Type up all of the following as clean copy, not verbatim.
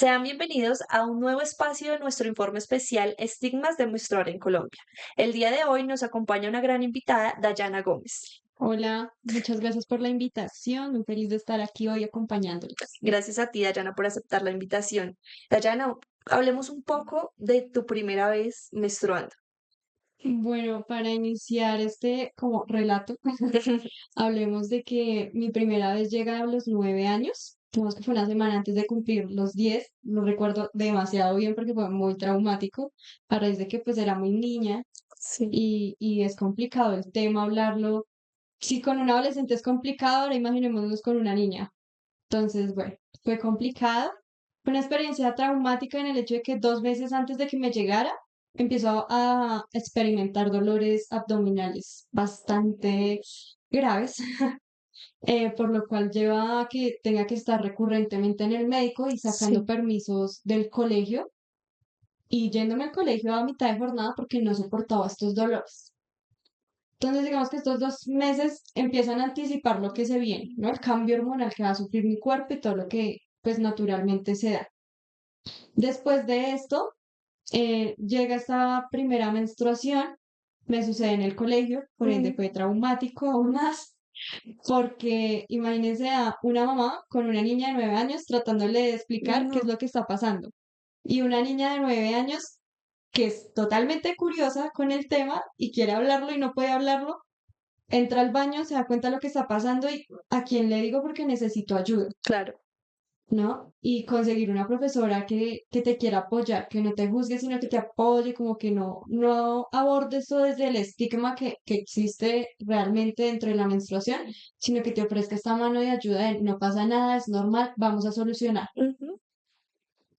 Sean bienvenidos a un nuevo espacio de nuestro informe especial Estigmas de Menstruar en Colombia. El día de hoy nos acompaña una gran invitada, Dayana Gómez. Hola, muchas gracias por la invitación. Muy feliz de estar aquí hoy acompañándoles. Gracias a ti, Dayana, por aceptar la invitación. Dayana, hablemos un poco de tu primera vez menstruando. Bueno, para iniciar este como relato, hablemos de que mi primera vez llega a los 9 años. Digamos que fue una semana antes de cumplir los 10. Lo recuerdo demasiado bien porque fue muy traumático a raíz de que pues era muy niña Sí. y es complicado el tema hablarlo. Si con un adolescente es complicado, ahora imaginémonos con una niña. Entonces, bueno, fue complicado. Fue una experiencia traumática en el hecho de que 2 meses antes de que me llegara, empezó a experimentar dolores abdominales bastante graves, por lo cual lleva a que tenga que estar recurrentemente en el médico y sacando Sí. permisos del colegio y yéndome al colegio a mitad de jornada porque no soportaba estos dolores. Entonces, digamos que estos 2 meses empiezan a anticipar lo que se viene, ¿no? El cambio hormonal que va a sufrir mi cuerpo y todo lo que, pues, naturalmente se da. Después de esto, llega esta primera menstruación, me sucede en el colegio, por ende Mm, fue traumático aún más, porque imagínense a una mamá con una niña de 9 años tratándole de explicar qué es no, lo que está pasando. Y una niña de 9 años que es totalmente curiosa con el tema y quiere hablarlo y no puede hablarlo, entra al baño, se da cuenta de lo que está pasando y a quién le digo porque necesito ayuda, claro. ¿no? Y conseguir una profesora que te quiera apoyar, que no te juzgue, sino que te apoye, como que no abordes todo desde el estigma que existe realmente dentro de la menstruación, sino que te ofrezca esta mano de ayuda de no pasa nada, es normal, vamos a solucionar. Ujú.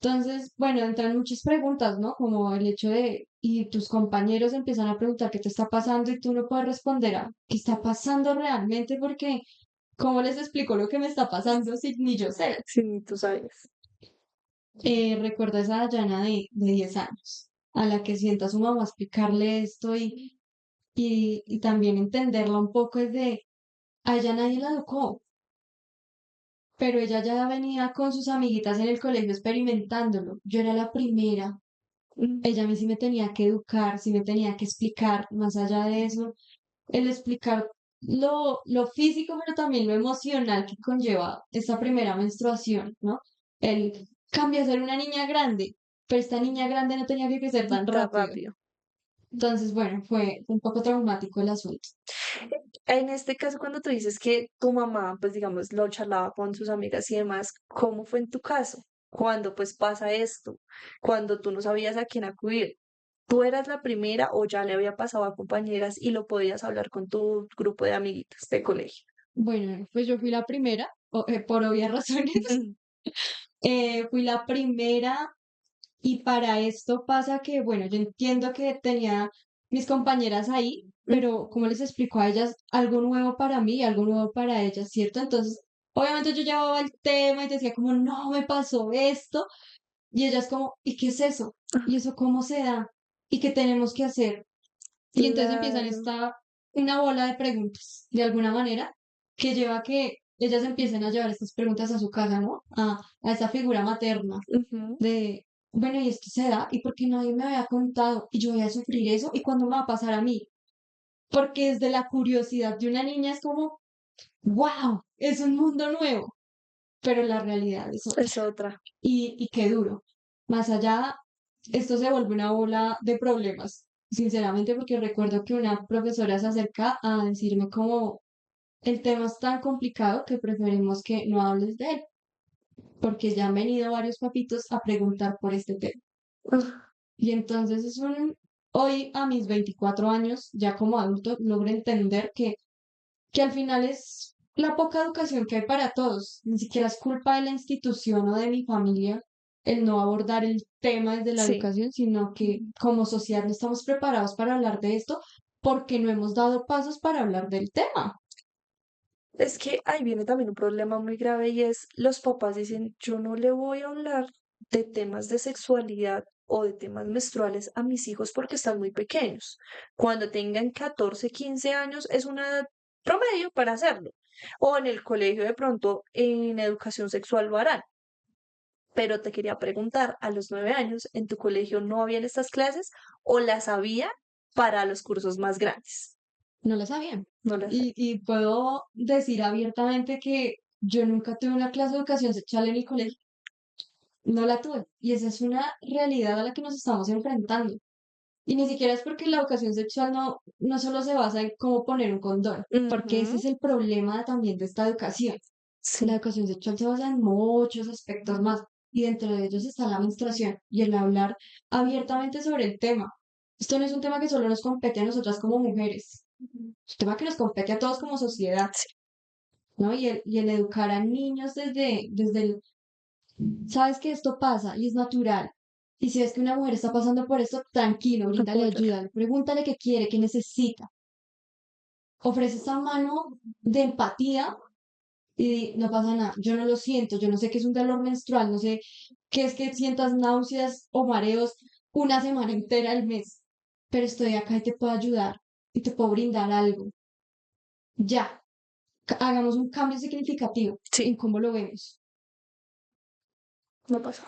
Entonces, bueno, entran muchas preguntas, ¿no? Como el hecho de, y tus compañeros empiezan a preguntar qué te está pasando y tú no puedes responder a qué está pasando realmente porque, ¿cómo les explico lo que me está pasando si ni yo sé? Sí, tú sabes. Recuerdo a esa Dayana de 10 años, a la que sienta a su mamá explicarle esto y también entenderla un poco es de, a ella nadie la educó, pero ella ya venía con sus amiguitas en el colegio experimentándolo. Yo era la primera. Mm, Ella a mí sí me tenía que educar, sí me tenía que explicar, más allá de eso, el explicar lo físico, pero también lo emocional que conlleva esta primera menstruación, ¿no? El cambio a ser una niña grande, pero esta niña grande no tenía que crecer tan Tan rápido. rápido. Entonces, bueno, fue un poco traumático el asunto. En este caso, cuando tú dices que tu mamá, pues digamos, lo charlaba con sus amigas y demás, ¿cómo fue en tu caso? Cuando pues pasa esto, cuando tú no sabías a quién acudir, ¿tú eras la primera o ya le había pasado a compañeras y lo podías hablar con tu grupo de amiguitas de colegio? Bueno, pues yo fui la primera, por obvias razones, fui la primera. Y para esto pasa que, bueno, yo entiendo que tenía mis compañeras ahí, pero como les explico a ellas, algo nuevo para mí y algo nuevo para ellas, ¿cierto? Entonces, obviamente yo llevaba el tema y decía como, no, me pasó esto, y ellas como, ¿y qué es eso? ¿Y eso cómo se da? ¿Y qué tenemos que hacer? Y entonces empiezan Claro. una bola de preguntas, de alguna manera, que lleva a que ellas empiecen a llevar estas preguntas a su casa, ¿no? A esa figura materna Ujú. de, bueno, ¿y esto se da? ¿Y por qué nadie me había contado? ¿Y yo voy a sufrir eso? ¿Y cuándo me va a pasar a mí? Porque desde la curiosidad de una niña es como, wow, es un mundo nuevo, pero la realidad es otra. Es otra. Y qué duro. Más allá, esto se vuelve una bola de problemas, sinceramente, porque recuerdo que una profesora se acerca a decirme como, el tema es tan complicado que preferimos que no hables de él, porque ya han venido varios papitos a preguntar por este tema. Ah, Y entonces hoy a mis 24 años, ya como adulto, logro entender que al final es la poca educación que hay para todos. Ni siquiera es culpa de la institución o de mi familia el no abordar el tema desde la sí. educación, sino que como sociedad no estamos preparados para hablar de esto porque no hemos dado pasos para hablar del tema. Es que ahí viene también un problema muy grave y es los papás dicen, yo no le voy a hablar de temas de sexualidad o de temas menstruales a mis hijos porque están muy pequeños. Cuando tengan 14, 15 años es una edad promedio para hacerlo. O en el colegio de pronto en educación sexual lo harán. Pero te quería preguntar, a los 9 años, ¿en tu colegio no habían estas clases o las había para los cursos más grandes? No lo sabían. No las Y puedo decir abiertamente que yo nunca tuve una clase de educación sexual en el colegio, no la tuve. Y esa es una realidad a la que nos estamos enfrentando. Y ni siquiera es porque la educación sexual no solo se basa en cómo poner un condón, porque ese Ujú, es el problema también de esta educación. La sí, educación sexual se basa en muchos aspectos más, y dentro de ellos está la menstruación y el hablar abiertamente sobre el tema. Esto no es un tema que solo nos compete a nosotras como mujeres, ujú, es un tema que nos compete a todos como sociedad, sí, ¿no? Y el educar a niños desde el, sabes que esto pasa y es natural. Y si ves que una mujer está pasando por esto, tranquilo, bríndale apóyala. ayuda, pregúntale qué quiere, qué necesita. Ofrece esa mano de empatía y no pasa nada. Yo no lo siento, yo no sé qué es un dolor menstrual, no sé qué es que sientas náuseas o mareos una semana entera al mes, pero estoy acá y te puedo ayudar y te puedo brindar algo. Ya, hagamos un cambio significativo en Sí, cómo lo vemos. no pasó.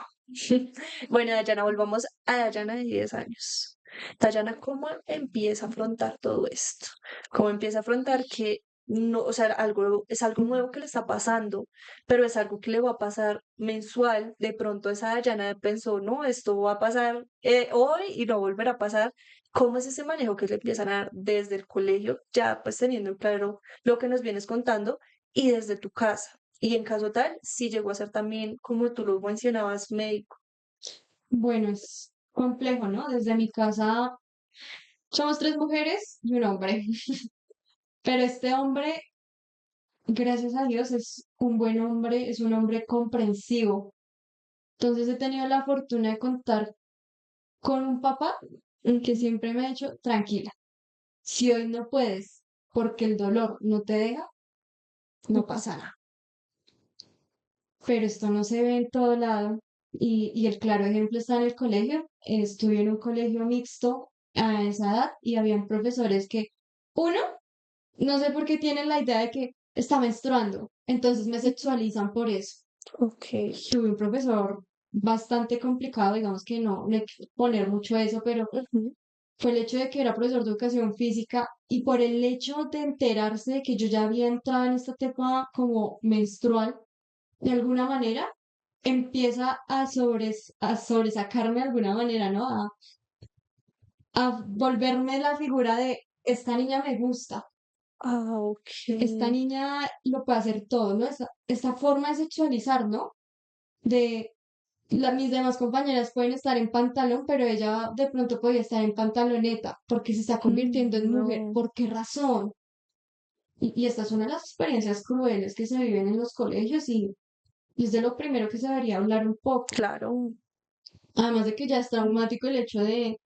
Bueno, Dayana, volvamos a Dayana de 10 años. Dayana, ¿cómo empieza a afrontar todo esto? ¿Cómo empieza a afrontar que no, o sea, algo, es algo nuevo que le está pasando, pero es algo que le va a pasar mensual? De pronto esa Dayana pensó, no, esto va a pasar hoy y no volverá a pasar. ¿Cómo es ese manejo que le empiezan a dar desde el colegio, ya pues teniendo claro lo que nos vienes contando, y desde tu casa? Y en caso tal, si llegó a ser también, como tú lo mencionabas, médico. Bueno, es complejo, ¿no? Desde mi casa somos tres mujeres y un hombre, pero este hombre, gracias a Dios, es un buen hombre, es un hombre comprensivo. Entonces he tenido la fortuna de contar con un papá que Ujú. siempre me ha dicho, tranquila, si hoy no puedes porque el dolor no te deja, No no pasa pasa nada. nada. Pero esto no se ve en todo lado y el claro ejemplo está en el colegio. Estuve en un colegio mixto a esa edad y habían profesores que, uno, no sé por qué tienen la idea de que está menstruando, entonces me Ujú. sexualizan por eso. Ok. Tuve un profesor bastante complicado, digamos que no hay que poner mucho eso, pero Ujú. fue el hecho de que era profesor de educación física y por el hecho de enterarse de que yo ya había entrado en esta etapa como menstrual, de alguna manera, empieza a sobresacarme de alguna manera, ¿no? A volverme la figura de esta niña me gusta, Ah, ok. esta niña lo puede hacer todo, ¿no? Esta forma de sexualizar, ¿no? De mis demás compañeras pueden estar en pantalón, pero ella de pronto podía estar en pantaloneta porque se está convirtiendo en mujer. No, ¿Por qué razón? Y esta es una de las experiencias crueles que se viven en los colegios y es de lo primero que se debería hablar un poco. claro. Además de que ya es traumático el hecho de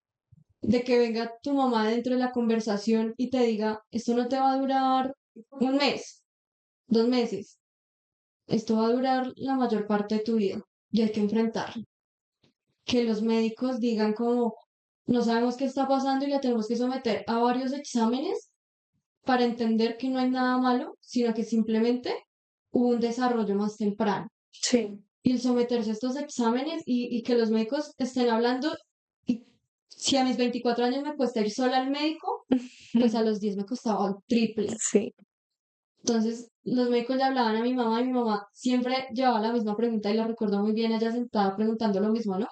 que venga tu mamá dentro de la conversación y te diga, esto no te va a durar un mes, 2 meses, esto va a durar la mayor parte de tu vida y hay que enfrentarlo. Que los médicos digan como, no sabemos qué está pasando y la tenemos que someter a varios exámenes para entender que no hay nada malo, sino que simplemente hubo un desarrollo más temprano. Sí. Y el someterse a estos exámenes y que los médicos estén hablando, y si a mis 24 años me cuesta ir sola al médico, pues a los 10 me costaba el triple. Sí. Entonces, los médicos le hablaban a mi mamá y mi mamá siempre llevaba la misma pregunta y la recuerdo muy bien, ella sentada preguntando lo mismo, ¿no?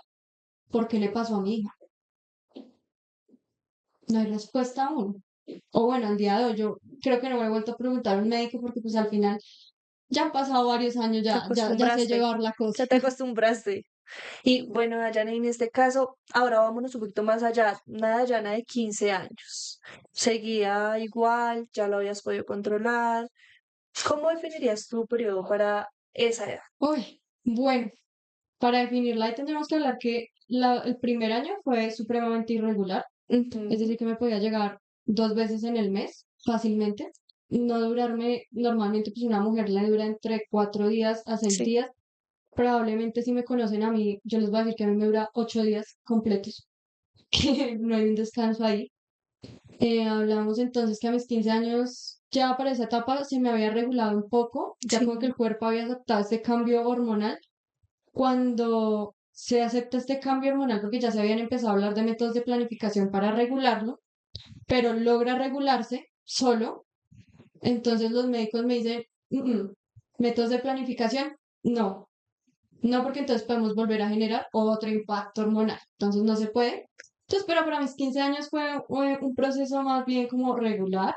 ¿Por qué le pasó a mi hija? No hay respuesta aún. O bueno, al día de hoy yo creo que no me he vuelto a preguntar a un médico porque pues al final ya han pasado varios años, Te ya sé acostumbraste. llevar la cosa. Ya te acostumbraste. Y bueno, Dayana, en este caso, ahora vámonos un poquito más allá. Una Dayana de 15 años. Seguía igual, ya lo habías podido controlar. ¿Cómo definirías tu periodo para esa edad? Uy, bueno, para definirla ahí tendremos que hablar que el primer año fue supremamente irregular, es Ujú. decir, que me podía llegar 2 veces en el mes fácilmente. No durarme, normalmente pues una mujer le dura entre 4 días a seis Sí, días. Probablemente si me conocen a mí, yo les voy a decir que a mí me dura 8 días completos, que no hay un descanso ahí. Hablamos entonces que a mis 15 años, ya para esa etapa se me había regulado un poco, ya como que sí. el cuerpo había aceptado ese cambio hormonal cuando se acepta este cambio hormonal, porque ya se habían empezado a hablar de métodos de planificación para regularlo, pero logra regularse solo, entonces los médicos me dicen, "Mm, métodos de planificación, no, no, porque entonces podemos volver a generar otro impacto hormonal, entonces no se puede. Entonces, pero para mis 15 años fue un proceso más bien como regular,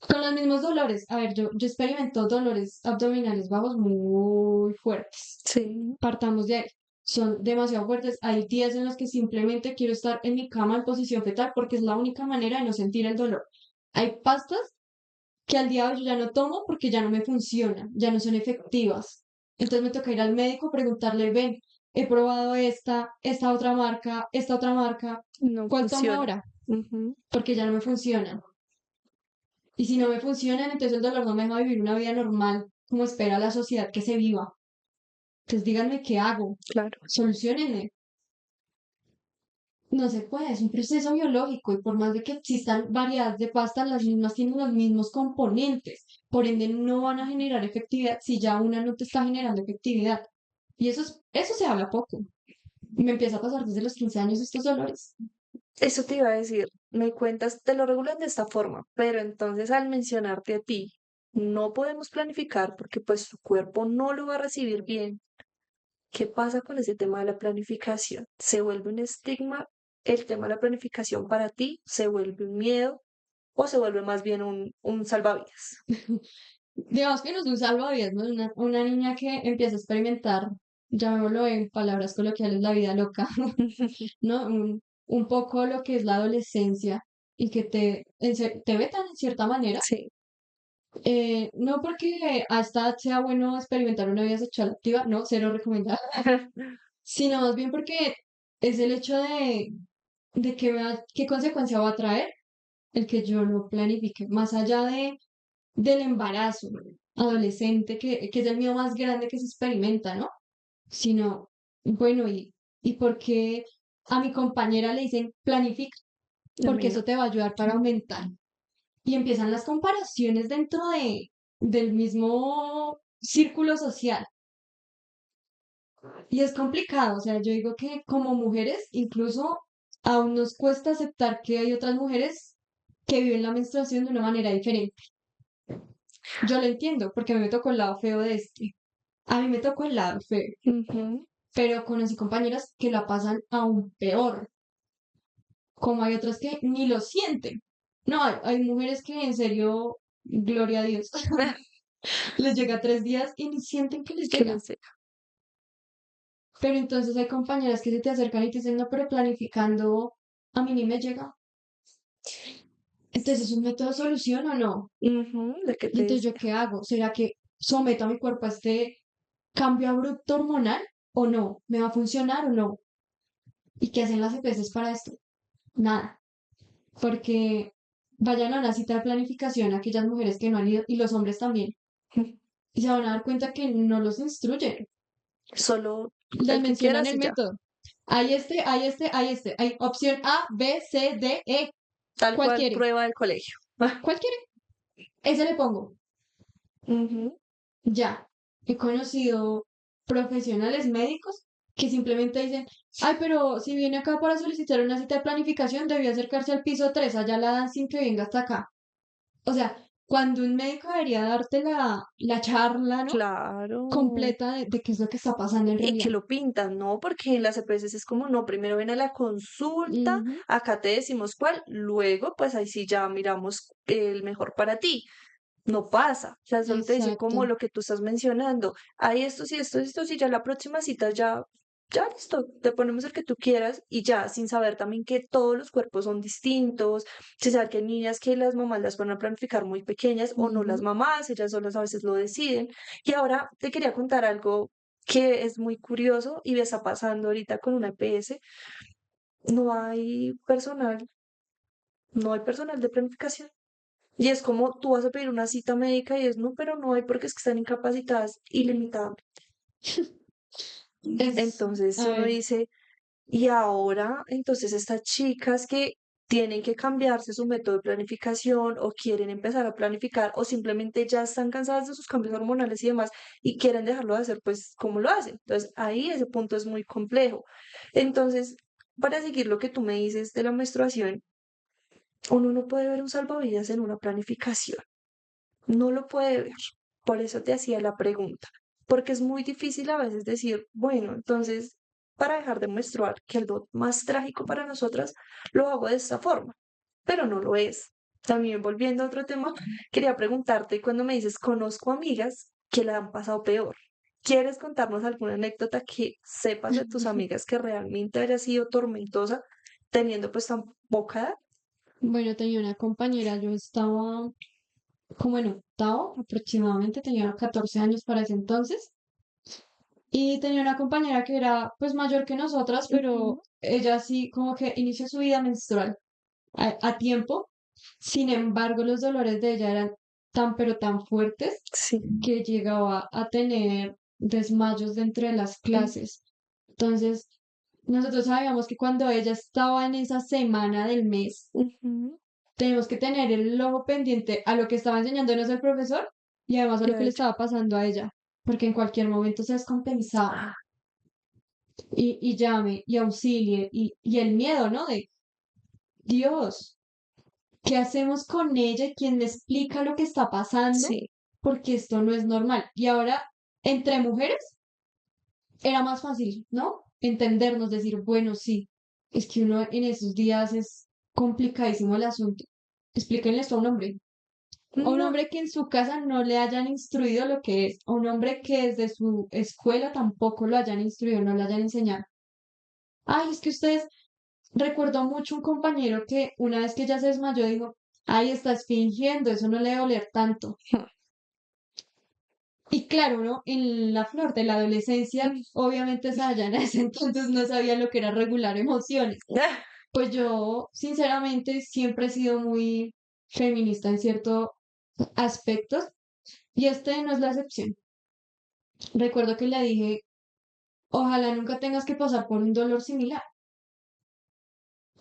con los mismos dolores. A ver, yo experimento dolores abdominales bajos muy fuertes. Sí, Partamos de ahí. Son demasiado fuertes. Hay días en los que simplemente quiero estar en mi cama en posición fetal porque es la única manera de no sentir el dolor. Hay pastas que al día de hoy yo ya no tomo porque ya no me funcionan, ya no son efectivas. Entonces me toca ir al médico, preguntarle, ven, he probado esta otra marca, no ¿cuál tomo funciona. ahora? Ujú. Porque ya no me funcionan. Y si no me funcionan, entonces el dolor no me deja vivir una vida normal como espera la sociedad que se viva. Entonces díganme qué hago, Claro. solucionenme. No se puede, es un proceso biológico y por más de que existan variedades de pastas, las mismas tienen los mismos componentes. Por ende, no van a generar efectividad si ya una no te está generando efectividad. Y eso se habla poco. Me empieza a pasar desde los 15 años estos dolores. Eso te iba a decir, me cuentas, te lo regulan de esta forma, pero entonces al mencionarte a ti, no podemos planificar porque pues tu cuerpo no lo va a recibir bien. ¿Qué pasa con ese tema de la planificación? ¿Se vuelve un estigma el tema de la planificación para ti? ¿Se vuelve un miedo o se vuelve más bien un salvavidas? Digamos que no es un salvavidas, ¿no? Una niña que empieza a experimentar, llamémoslo en palabras coloquiales, la vida loca, ¿no? Un poco lo que es la adolescencia y que te vetan en cierta manera. Sí, No porque hasta sea bueno experimentar una vida sexual activa, no, cero recomendada, sino más bien porque es el hecho de qué consecuencia va a traer el que yo no planifique, más allá del embarazo adolescente, que es el miedo más grande que se experimenta, ¿no? Sino, bueno, ¿y por qué a mi compañera le dicen planifica? a Porque mí no. eso te va a ayudar para aumentar. Y empiezan las comparaciones dentro del mismo círculo social. Y es complicado, o sea, yo digo que como mujeres, incluso aún nos cuesta aceptar que hay otras mujeres que viven la menstruación de una manera diferente. Yo lo entiendo, porque a mí me tocó el lado feo de este. A mí me tocó el lado feo, Ujú. pero conocí compañeras que la pasan aún peor, como hay otras que ni lo sienten. No, hay mujeres que en serio, gloria a Dios, les llega 3 días y ni sienten que les ¿Qué llega. les digo? Pero entonces hay compañeras que se te acercan y te dicen, no, pero planificando a mí ni me llega. Entonces, ¿es un método de solución o no? Ujú, lo que Y te entonces, ¿yo decía. qué hago? ¿Será que someto a mi cuerpo a este cambio abrupto hormonal o no? ¿Me va a funcionar o no? ¿Y qué hacen las EPS para esto? Nada. Porque vayan a una cita de planificación aquellas mujeres que no han ido y los hombres también. Y se van a dar cuenta que no los instruyen. Solo Les el que mencionan quieras el y ya. método. Hay este. Hay opción A, B, C, D, E. Tal ¿Cuál cual quiere? prueba del colegio. ¿Cuál quiere? Ese le pongo. Ujú. Ya. He conocido profesionales médicos que simplemente dicen, ay, pero si viene acá para solicitar una cita de planificación, debió acercarse al piso 3 allá la dan sin que venga hasta acá. O sea, cuando un médico debería darte la charla, ¿no? Claro. Completa de qué es lo que está pasando en Y que realidad. lo pintan, ¿no? Porque en las EPS es como, no, primero ven a la consulta, Ujú, acá te decimos cuál, luego pues ahí sí ya miramos el mejor para ti. No pasa, o sea, solo te dicen como exacto. lo que tú estás mencionando. Hay estos y estos y estos y ya la próxima cita ya, ya listo, te ponemos el que tú quieras y ya, sin saber también que todos los cuerpos son distintos, sin saber que hay niñas que las mamás las van a planificar muy pequeñas o no las Ujú. mamás, ellas solas a veces lo deciden. Y ahora te quería contar algo que es muy curioso y me está pasando ahorita con una EPS. No hay personal, no hay personal de planificación. Y es como tú vas a pedir una cita médica y es no, pero no hay porque es que están incapacitadas ilimitadamente. Es, Entonces a uno ver, dice, y ahora, entonces estas chicas que tienen que cambiarse su método de planificación o quieren empezar a planificar o simplemente ya están cansadas de sus cambios hormonales y demás y quieren dejarlo de hacer, pues como lo hacen. Entonces ahí ese punto es muy complejo. Entonces, para seguir lo que tú me dices de la menstruación, uno no puede ver un salvavidas en una planificación. No lo puede ver. Por eso te hacía la pregunta, porque es muy difícil a veces decir, bueno, entonces, para dejar de menstruar, que es lo más trágico para nosotras, lo hago de esta forma, pero no lo es. También volviendo a otro tema, quería preguntarte cuando me dices, conozco amigas que la han pasado peor. ¿Quieres contarnos alguna anécdota que sepas de tus amigas que realmente haya sido tormentosa teniendo pues tan poca edad? Bueno, tenía una compañera, yo estaba como en octavo aproximadamente, tenía 14 años para ese entonces, y tenía una compañera que era pues mayor que nosotras, pero Ujú. ella sí como que inició su vida menstrual a tiempo. Sin embargo, los dolores de ella eran tan pero tan fuertes Sí. que llegaba a tener desmayos dentro de las clases. Entonces, nosotros sabíamos que cuando ella estaba en esa semana del mes, Ujú. tenemos que tener el ojo pendiente a lo que estaba enseñándonos el profesor y además a lo que le Claro. estaba pasando a ella, porque en cualquier momento se descompensaba y llame y auxilie y el miedo, ¿no? De Dios, ¿qué hacemos con ella? Y ¿quién me explica lo que está pasando? Sí. Porque esto no es normal. Y ahora, entre mujeres, era más fácil, ¿no? Entendernos, decir, bueno, sí, es que uno en esos días es complicadísimo el asunto. Explíquenle esto a un hombre. A un No. hombre que en su casa no le hayan instruido lo que es, a un hombre que desde su escuela tampoco lo hayan instruido, no le hayan enseñado. Ay, es que ustedes, recuerdo mucho un compañero que una vez que ya se desmayó dijo, ay, estás fingiendo, eso no le debe doler tanto. Y claro, ¿no? En la flor de la adolescencia, obviamente Sayana en ese entonces no sabía lo que era regular emociones. Pues yo, sinceramente, siempre he sido muy feminista en ciertos aspectos y este no es la excepción. Recuerdo que le dije, ojalá nunca tengas que pasar por un dolor similar,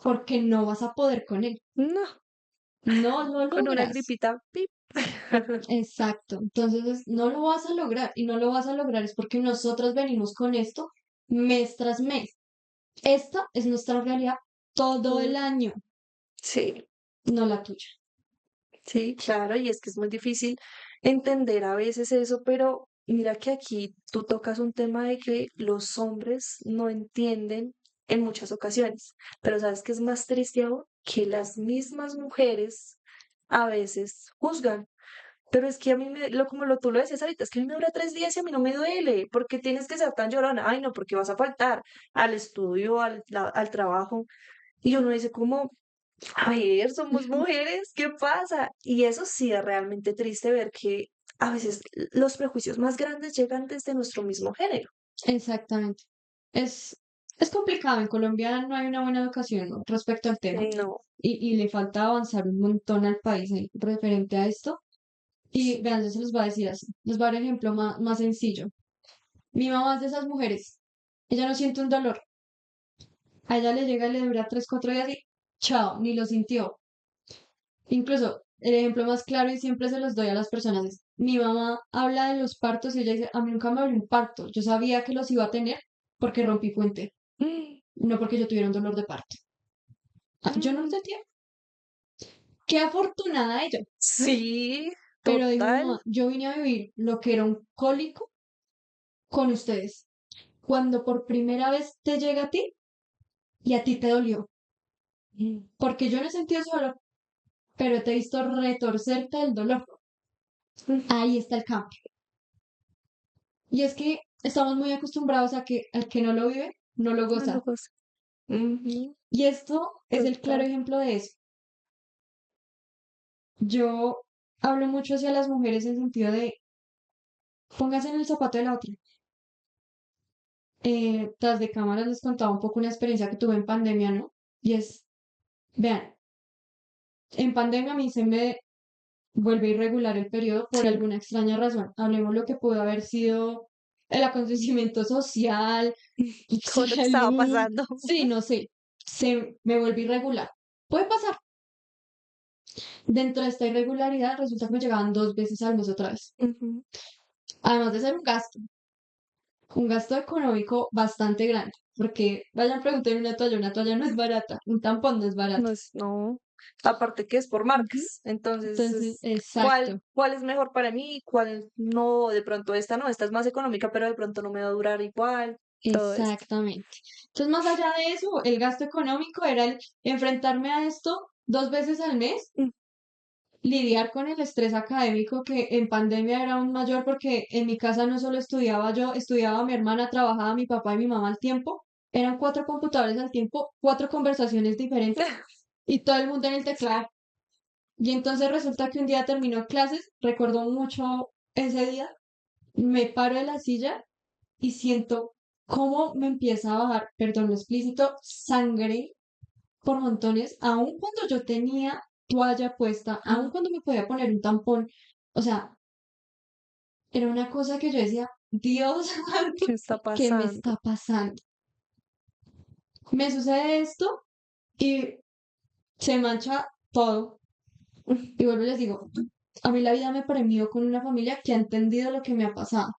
porque no vas a poder con él. No. No lo Con una logras. gripita, pip. Exacto. Entonces, no lo vas a lograr y no lo vas a lograr es porque nosotros venimos con esto mes tras mes. Esta es nuestra realidad todo el año, Sí, no la tuya. sí, claro, y es que es muy difícil entender a veces eso, pero mira que aquí tú tocas un tema de que los hombres no entienden en muchas ocasiones, pero ¿sabes qué es más triste aún? Que las mismas mujeres a veces juzgan. Pero es que a mí, como tú lo decías ahorita, es que a mí me dura 3 días y a mí no me duele. ¿Por qué tienes que ser tan llorona? Ay, no, porque vas a faltar al estudio, al trabajo. Y uno dice como, a ver, somos mujeres, ¿qué pasa? Y eso sí es realmente triste ver que a veces los prejuicios más grandes llegan desde nuestro mismo género. Exactamente. Es, es complicado. En Colombia no hay una buena educación, ¿no? Respecto al tema No. y le falta avanzar un montón al país referente a esto. Y vean, yo se los voy a decir así. Les voy a dar un ejemplo más sencillo. Mi mamá es de esas mujeres. Ella no siente un dolor. A ella le llega y le dura 3, 4 días y chao, ni lo sintió. Incluso el ejemplo más claro y siempre se los doy a las personas es, mi mamá habla de los partos y ella dice, a mí nunca me dolió un parto. Yo sabía que los iba a tener porque rompí fuente, no porque yo tuviera un dolor de parto. Ah, yo no lo Mm. sentía. Qué afortunada ella. Sí, Pero dijo mi total. mamá, yo vine a vivir lo que era un cólico con ustedes. Cuando por primera vez te llega a ti y a ti te dolió. Porque yo no he sentido ese dolor, pero te he visto retorcerte el dolor. Ahí está el cambio. Y es que estamos muy acostumbrados a que el que no lo vive, no lo No lo goza. gozo. Ujú. Y esto es el claro Total. ejemplo de eso. Yo hablo mucho hacia las mujeres en sentido de póngase en el zapato de la otra. Tras de cámaras les contaba un poco una experiencia que tuve en pandemia, ¿no? Y es, vean, en pandemia a mí se me vuelve irregular el periodo por Sí, alguna extraña razón. Hablemos lo que pudo haber sido el acontecimiento social, todo lo que estaba salud, pasando. sí, no sé, se me vuelve irregular. Puede pasar. Dentro de esta irregularidad resulta que me llegaban 2 veces al mes otra vez. Ujú. Además de ser un gasto económico bastante grande, porque vayan a preguntar una toalla no es barata, un tampón no es barato. No. Aparte que es por Ujú. marcas. Entonces, Entonces, ¿cuál, exacto, cuál es mejor para mí? ¿Cuál no? De pronto esta no, esta es más económica, pero de pronto no me va a durar igual. Todo esto. exactamente. Entonces, más allá de eso, el gasto económico era el enfrentarme a esto 2 veces al mes, Mm. lidiar con el estrés académico que en pandemia era aún mayor porque en mi casa no solo estudiaba yo, estudiaba mi hermana, trabajaba mi papá y mi mamá al tiempo. Eran 4 computadores al tiempo, 4 conversaciones diferentes y todo el mundo en el teclado. Y entonces resulta que un día terminó clases, recuerdo mucho ese día, me paro de la silla y siento cómo me empieza a bajar, perdón lo explícito, sangre por montones, aun cuando yo tenía toalla puesta, aun cuando me podía poner un tampón. O sea, era una cosa que yo decía, Dios, ¿Qué está ¿qué me pasando? está pasando? Me sucede esto y se mancha todo. Y vuelvo y les digo, a mí la vida me premió con una familia que ha entendido lo que me ha pasado.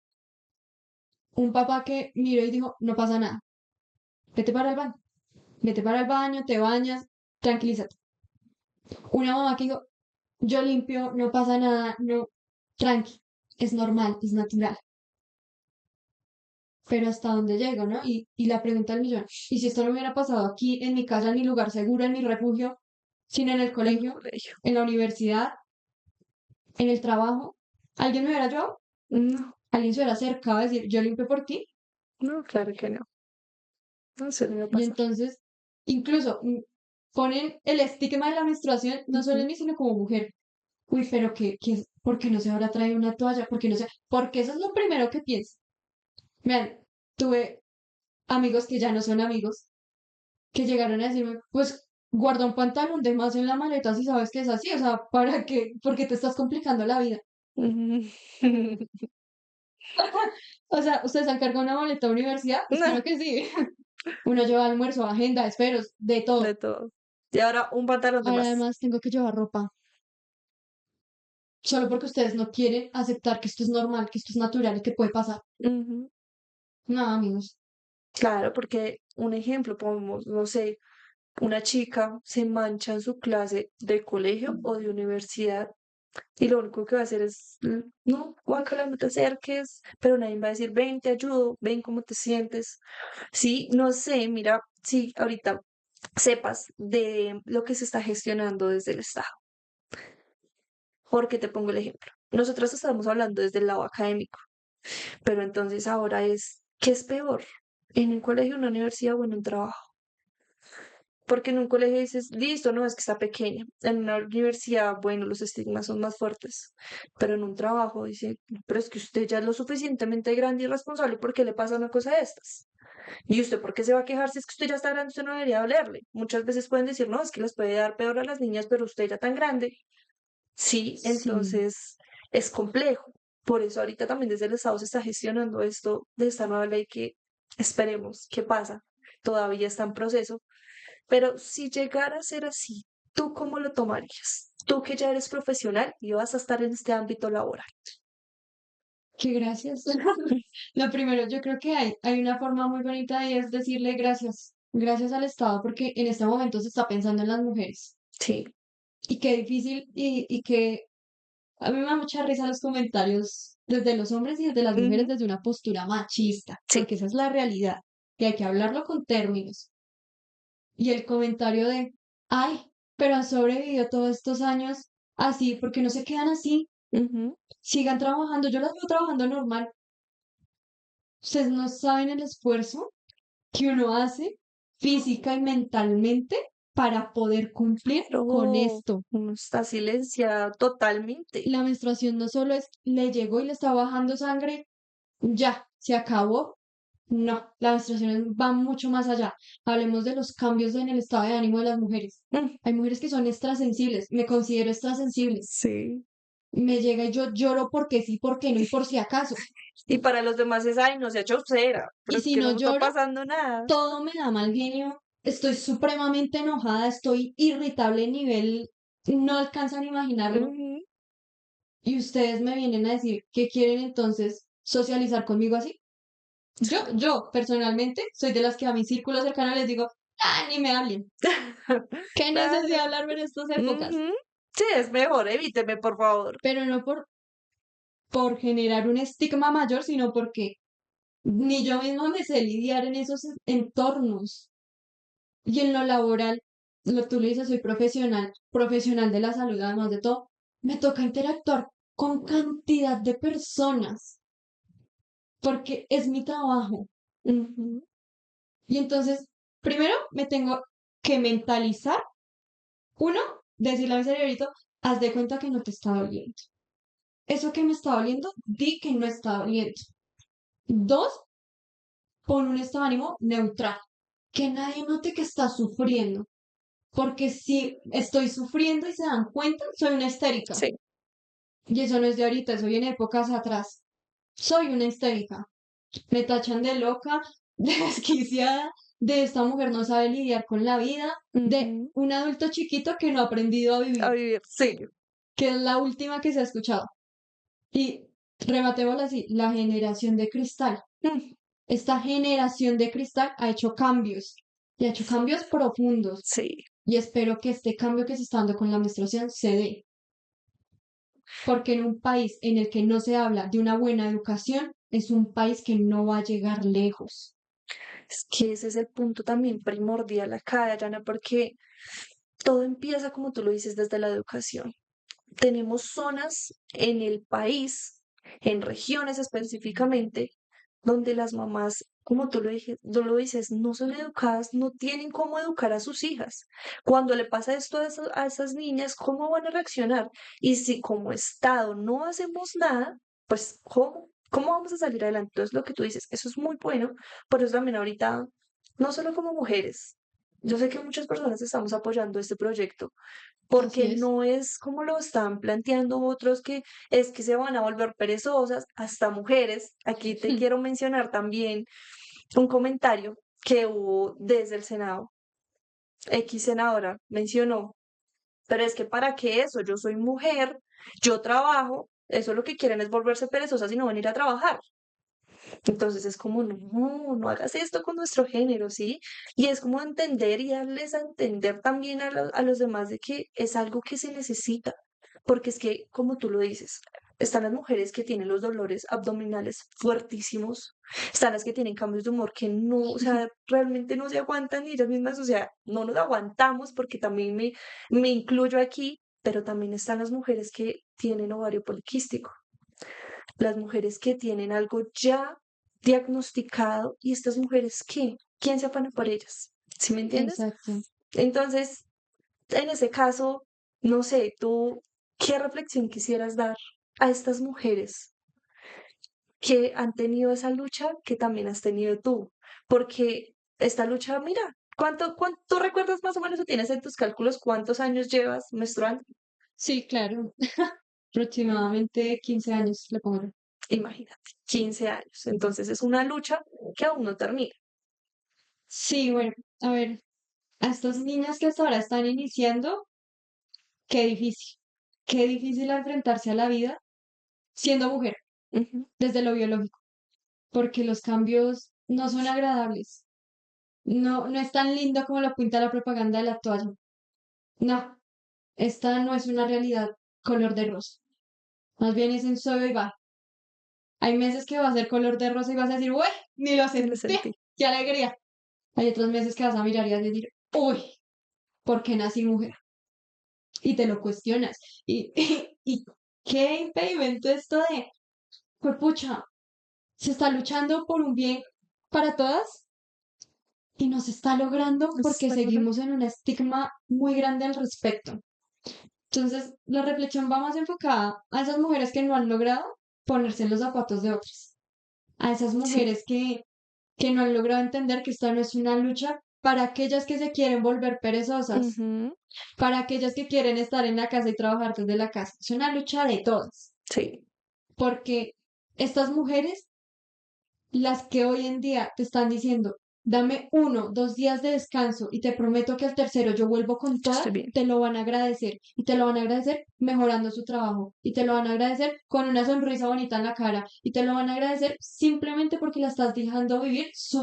Un papá que miró y dijo, no pasa nada, vete para el baño, vete para el baño, te bañas, tranquilízate. Una mamá que dijo, yo limpio, no pasa nada, no, tranqui, es normal, es natural. Pero hasta dónde llego, ¿no? Y la pregunta del millón, ¿y si esto no me hubiera pasado aquí, en mi casa, en mi lugar seguro, en mi refugio, sino en el En el colegio, colegio. en la universidad, en el trabajo? ¿Alguien me hubiera ayudado? No, ¿Alguien se hubiera acercado a decir, yo limpio por ti? no, claro que no. No se me va a Y pasar. entonces, incluso ponen el estigma de la menstruación, no solo en Ujú. mí, sino como mujer. Uy, pero ¿por qué no se habrá traído una toalla? ¿Por qué no se? Porque eso es lo primero que pienso. Vean, tuve amigos que ya no son amigos, que llegaron a decirme, pues guarda un pantalón de más en la maleta si sabes que es así, o sea, ¿para qué? Porque te estás complicando la vida. Ujú. O sea, ¿ustedes han cargado una maleta a universidad? No, Espero que sí. Uno lleva almuerzo, agenda, esperos, de de todo. todo. Y ahora un pantalón de Ahora más. además tengo que llevar ropa. Solo porque ustedes no quieren aceptar que esto es normal, que esto es natural y que puede pasar. Ujú. No, amigos. Claro, porque un ejemplo, pongamos, no sé, una chica se mancha en su clase de colegio o de universidad y lo único que va a hacer es, no, guácala, no te acerques, pero nadie va a decir, ven, te ayudo, ven cómo te sientes. Sí, no sé, mira, sí, ahorita sepas de lo que se está gestionando desde el Estado. Porque te pongo el ejemplo. Nosotros estamos hablando desde el lado académico, pero entonces ahora es, ¿qué es peor? ¿En un colegio, en una universidad o en un trabajo? Porque en un colegio dices, listo, no, es que está pequeña. En una universidad, bueno, los estigmas son más fuertes. Pero en un trabajo dice, pero es que usted ya es lo suficientemente grande y responsable, ¿por qué le pasa una cosa de estas? ¿Y usted por qué se va a quejar si es que usted ya está grande, usted no debería dolerle? Muchas veces pueden decir, no, es que les puede dar peor a las niñas, pero usted ya tan grande. Sí, Sí. entonces es complejo. Por eso ahorita también desde el Estado se está gestionando esto de esta nueva ley que esperemos que pasa. Todavía está en proceso, pero si llegara a ser así, ¿tú cómo lo tomarías? Tú que ya eres profesional y vas a estar en este ámbito laboral. Qué gracias. Lo primero, yo creo que hay una forma muy bonita y es decirle gracias. Gracias al Estado porque en este momento se está pensando en las mujeres. Sí. Y qué difícil y que a mí me da mucha risa los comentarios desde los hombres y desde las mujeres Ujú. desde una postura machista, Sí. porque esa es la realidad, que hay que hablarlo con términos. Y el comentario de, ay, pero han sobrevivido todos estos años así, porque no se quedan así, Ujú. sigan trabajando, yo las veo trabajando normal. Ustedes no saben el esfuerzo que uno hace física y mentalmente para poder cumplir con Pero esto. uno está silenciado totalmente. La menstruación no solo es, le llegó y le está bajando sangre, ya, se acabó. No, la menstruación va mucho más allá. Hablemos de los cambios en el estado de ánimo de las mujeres. Mm. Hay mujeres que son extrasensibles, me considero extrasensible. Sí. Me llega y yo lloro porque sí, porque no y por si acaso. Y para los demás es, ay, no se ha hecho cera, pero Y es si que no no está lloro, pasando nada. todo me da mal genio. estoy supremamente enojada, estoy irritable a nivel, no alcanzan a imaginarlo, Ujú. y ustedes me vienen a decir que quieren entonces socializar conmigo así. Yo personalmente soy de las que a mi círculo cercano les digo, ah, ni me hablen, qué necesidad de Claro. hablarme en estas épocas, Ujú. Sí, es mejor, evíteme, por favor. pero no por generar un estigma mayor, sino porque ni yo misma me sé lidiar en esos entornos. Y en lo laboral, tú le dices, soy profesional, profesional de la salud, además de todo, me toca interactuar con cantidad de personas, porque es mi trabajo. Ujú. Y entonces, primero me tengo que mentalizar, uno, decirle a mi cerebrito, haz de cuenta que no te está doliendo. Eso que me está doliendo, di que no está doliendo. Dos, pon un estado de ánimo neutral, que nadie note que está sufriendo, porque si estoy sufriendo y se dan cuenta, soy una histérica. Sí. Y eso no es de ahorita, eso viene de épocas atrás. Soy una histérica. Me tachan de loca, de desquiciada, de esta mujer no sabe lidiar con la vida, de Ujú. un adulto chiquito que no ha aprendido a A vivir, vivir, sí. que es la última que se ha escuchado. Y rematémoslo así, la generación de cristal. Mm. Esta generación de cristal ha hecho cambios y ha hecho cambios profundos. Sí. Y espero que este cambio que se está dando con la menstruación se dé. Porque en un país en el que no se habla de una buena educación, es un país que no va a llegar lejos. Es que ese es el punto también primordial acá, Dayana, porque todo empieza, como tú lo dices, desde la educación. Tenemos zonas en el país, en regiones específicamente, donde las mamás, como tú lo dices, no son educadas, no tienen cómo educar a sus hijas. Cuando le pasa esto a esas niñas, ¿cómo van a reaccionar? Y si como Estado no hacemos nada, pues ¿cómo? ¿Cómo vamos a salir adelante? Entonces, lo que tú dices, eso es muy bueno, pero eso también ahorita, no solo como mujeres, yo sé que muchas personas estamos apoyando este proyecto, Así porque es. no es como lo están planteando otros que es que se van a volver perezosas, hasta mujeres. Aquí te quiero mencionar también un comentario que hubo desde el Senado. X senadora mencionó, pero es que para qué eso, yo soy mujer, yo trabajo, eso lo que quieren es volverse perezosas y no venir a trabajar. Entonces es como, no, no hagas esto con nuestro género, ¿sí? Y es como entender y darles a entender también a los demás de que es algo que se necesita, porque es que, como tú lo dices, están las mujeres que tienen los dolores abdominales fuertísimos, están las que tienen cambios de humor que no, o sea, realmente no se aguantan ni ellas mismas, o sea, no nos aguantamos porque también me incluyo aquí, pero también están las mujeres que tienen ovario poliquístico, las mujeres que tienen algo ya diagnosticado y estas mujeres qué, ¿quién se afana por ellas? ¿Sí me entiendes? Exacto. Entonces, en ese caso, no sé, tú, ¿qué reflexión quisieras dar a estas mujeres que han tenido esa lucha que también has tenido tú? Porque esta lucha, mira, ¿cuánto recuerdas más o menos o tienes en tus cálculos cuántos años llevas menstruando? Sí, claro. Aproximadamente 15 años le pongo. Imagínate, 15 años. Entonces es una lucha que aún no termina. Sí, bueno, a ver, a estas niñas que hasta ahora están iniciando, qué difícil. Qué difícil enfrentarse a la vida siendo mujer, Ujú. desde lo biológico, porque los cambios no son agradables. No, no es tan lindo como lo pinta la propaganda de la toalla. No, esta no es una realidad color de rosa. Más bien es en solo y va. Hay meses que va a ser color de rosa y vas a decir, uy, ni lo Me lo sentí, sentí. qué alegría. Hay otros meses que vas a mirar y vas a decir, uy, ¿por qué nací mujer? Y te lo cuestionas. Y qué impedimento esto de, pues pucha, se está luchando por un bien para todas y no se está logrando porque Está logrando. seguimos en un estigma muy grande al respecto. Entonces, la reflexión va más enfocada a esas mujeres que no han logrado ponerse en los zapatos de otras, a esas Sí. mujeres que no han logrado entender que esta no es una lucha para aquellas que se quieren volver perezosas, Ujú. para aquellas que quieren estar en la casa y trabajar desde la casa. Es una lucha de todas, Sí. porque estas mujeres, las que hoy en día te están diciendo, dame 1, 2 días de descanso y te prometo que al tercero yo vuelvo con yo toda, estoy bien. te lo van a agradecer y te lo van a agradecer mejorando su trabajo y te lo van a agradecer con una sonrisa bonita en la cara y te lo van a agradecer simplemente porque la estás dejando vivir su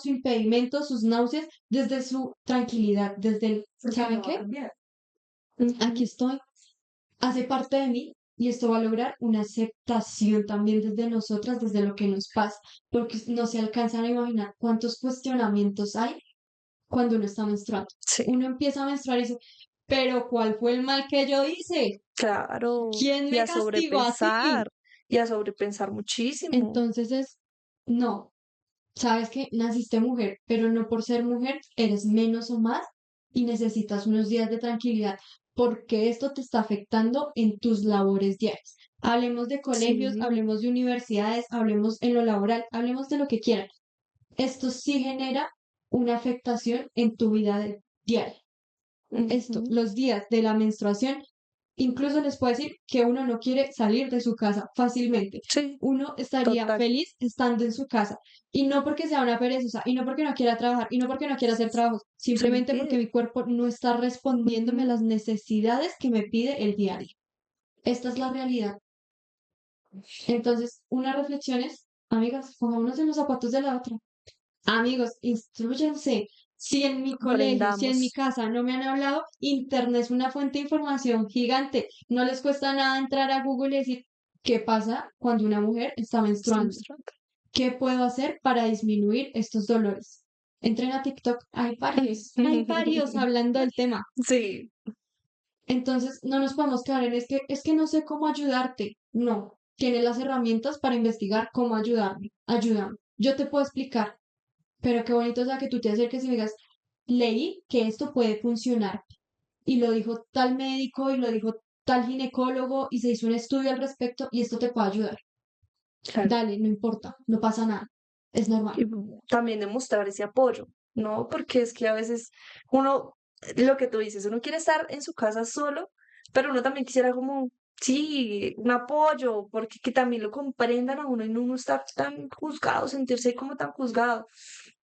impedimento, sus náuseas, desde su tranquilidad, desde el, Porque ¿saben no va a qué? cambiar. Aquí Ujú. estoy, hace parte de mí y esto va a lograr una aceptación también desde nosotras, desde lo que nos pasa, porque no se alcanzan a imaginar cuántos cuestionamientos hay cuando uno está menstruando. Sí, Uno empieza a menstruar y dice, pero ¿cuál fue el mal que yo hice? claro. ¿Quién Y me a castigó así? sobrepensar. Y a sobrepensar muchísimo. Entonces no, sabes que naciste mujer, pero no por ser mujer eres menos o más y necesitas unos días de tranquilidad porque esto te está afectando en tus labores diarias. Hablemos de colegios, Sí. hablemos de universidades, hablemos en lo laboral, hablemos de lo que quieran. Esto sí genera una afectación en tu vida diaria. Esto, Ujú. los días de la menstruación, incluso les puedo decir que uno no quiere salir de su casa fácilmente. Sí, Uno estaría total. feliz estando en su casa. Y no porque sea una perezosa, y no porque no quiera trabajar, y no porque no quiera hacer trabajos, Se lo simplemente porque impide. mi cuerpo no está respondiéndome a Ujú. las necesidades que me pide el diario. Esta es la realidad. Entonces, una reflexión es, amigas, pongámonos en los zapatos de la otra. Amigos, instrúyanse. Si en mi colegio, si en mi Comprendamos. casa no me han hablado, Internet es una fuente de información gigante. No les cuesta nada entrar a Google y decir, ¿qué pasa cuando una mujer está menstruando? Estamos tratando. ¿Qué puedo hacer para disminuir estos dolores? Entren a TikTok, hay varios hablando del tema. Sí, Entonces, no nos podemos quedar en es que no sé cómo ayudarte. No, tienes las herramientas para investigar cómo ayudarme. Ayúdame. Yo te puedo explicar, pero qué bonito sea que tú te acerques y me digas, leí que esto puede funcionar. Y lo dijo tal médico y lo dijo tal ginecólogo y se hizo un estudio al respecto y esto te puede ayudar. claro. Dale, no importa, no pasa nada. Es normal. Y también demostrar ese apoyo, ¿no? Porque es que a veces uno, lo que tú dices, uno quiere estar en su casa solo, pero uno también quisiera como, sí, un apoyo, porque que también lo comprendan a uno y no uno estar tan juzgado, sentirse como tan juzgado.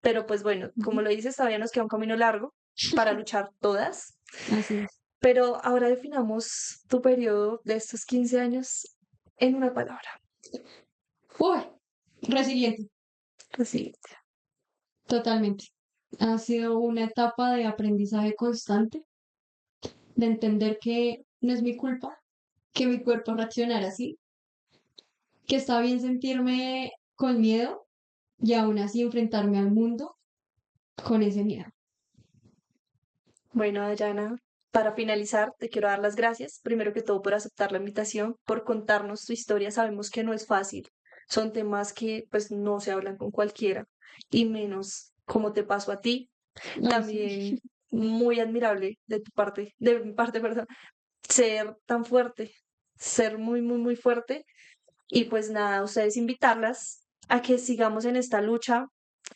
Pero pues bueno, como Ujú. lo dices, todavía nos queda un camino largo para luchar todas. Así es. Pero ahora definamos tu periodo de estos 15 años en una palabra. Uy, resiliente, Así. totalmente. Ha sido una etapa de aprendizaje constante, de entender que no es mi culpa, que mi cuerpo reaccionara así, que está bien sentirme con miedo y aún así enfrentarme al mundo con ese miedo. Bueno, Dayana, para finalizar, te quiero dar las gracias, primero que todo, por aceptar la invitación, por contarnos tu historia. Sabemos que no es fácil, son temas que pues no se hablan con cualquiera, y menos como te pasó a ti. Ay, sí. También muy admirable de mi parte, perdón, ser tan fuerte, ser muy, muy, muy fuerte. Y pues nada, ustedes invitarlas a que sigamos en esta lucha,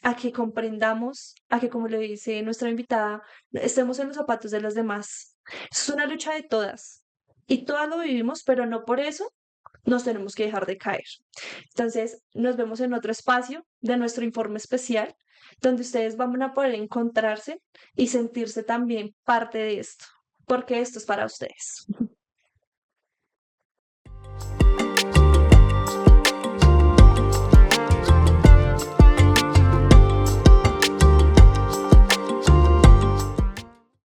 a que comprendamos, a que, como le dice nuestra invitada, estemos en los zapatos de las demás. Es una lucha de todas y todas lo vivimos, pero no por eso nos tenemos que dejar de caer. Entonces, nos vemos en otro espacio de nuestro informe especial, donde ustedes van a poder encontrarse y sentirse también parte de esto, porque esto es para ustedes.